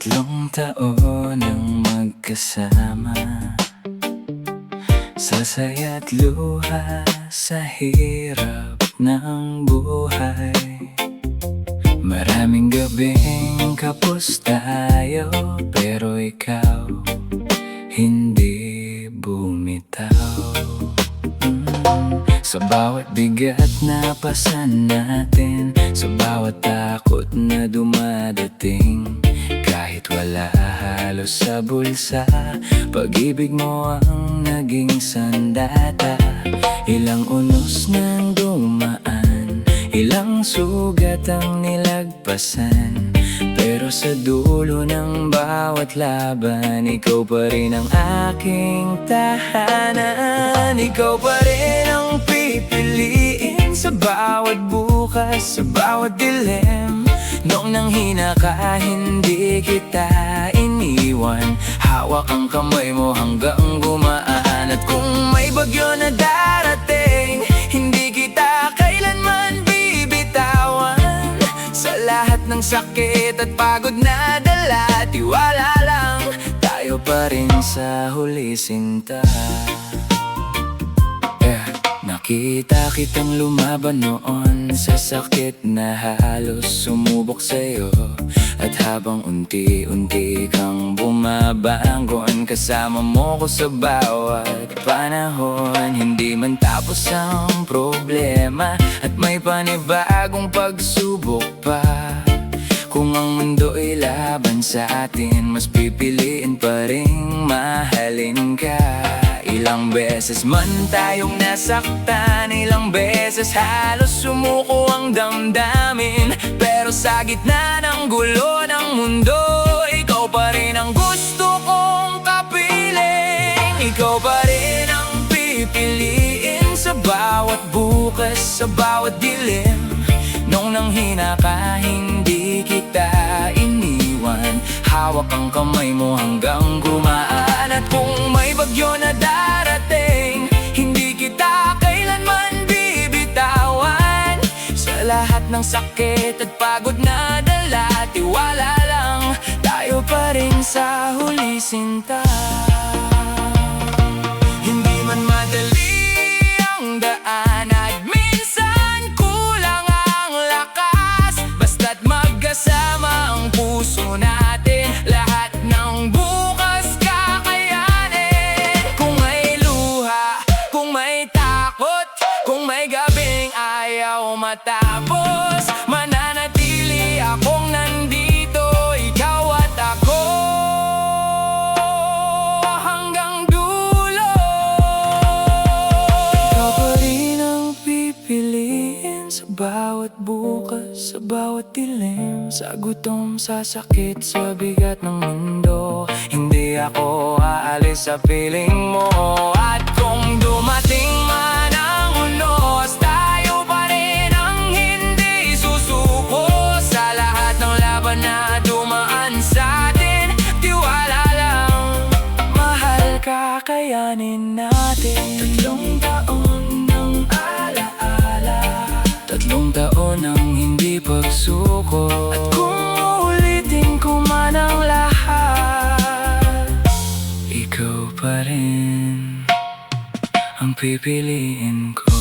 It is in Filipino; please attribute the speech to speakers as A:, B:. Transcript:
A: Tatlong taon ang magkasama, sa saya't luha, sa hirap ng buhay. Maraming gabing kapos tayo, pero ikaw hindi bumitaw. Sa bawat bigat na pasan natin, sa bawat takot na dumadating, kahit wala halos sa bulsa, pag-ibig mo ang naging sandata. Ilang unos nang dumaan, ilang sugat ang nilagpasan, pero sa dulo ng bawat laban, ikaw pa rin ang aking tahanan. Ikaw pa rin ang pipiliin sa bawat bukas, sa bawat dilim. Noong nanghina ka, hindi kita iniwan. Hawak ang kamay mo hanggang gumaan. At kung may bagyo na darating, hindi kita kailanman bibitawan. Sa lahat ng sakit at pagod na dala, tiwala lang, tayo pa rin sa huli, sinta. Nakita kitang lumaban noon sa sakit na halos sumubok sa'yo. At habang unti-unti kang bumabangon, kasama mo ko sa bawat panahon. Hindi man tapos ang problema at may panibagong pagsubok pa. Kung ang mundo'y laban sa atin, mas pipiliin pa ring mahalin ka. Ilang beses man tayong nasaktan, ilang beses halos sumuko ang damdamin, pero sa gitna ng gulo ng mundo, ikaw pa rin ang gusto kong kapiling. Ikaw pa rin ang pipiliin sa bawat bukas, sa bawat dilim. Nung nanghina ka, hindi kita iniwan. Hawak ang kamay mo hanggang gumaan. At kung may bagyo na darating, hindi kita kailanman bibitawan. Sa lahat ng sakit at pagod na dala, tiwala lang, tayo pa rin sa huli, sinta. Hindi man madali ang daan at minsan kulang ang lakas, basta't magkasama ang puso natin, lahat ng bukas kakayanin. Kung may luha, kung may takot, kung may gabing ayaw matapos, mananatili akong nandito, ikaw at ako, hanggang dulo. Ikaw pa rin ang pipiliin sa bawat bukas, sa bawat dilim. Sa gutom, sa sakit, sa bigat ng mundo, hindi ako aalis sa piling mo. At kung dumating man ang unos, tayo pa rin ang hindi susuko. Sa lahat ng laban na dumaan sa atin, tiwala lang, mahal, kakayanin natin. Tatlong taon ng alaala, tatlong taon ng hindi pagsuko. At kung ulitin ko man ang lahat, ikaw pa rin ang pipiliin ko.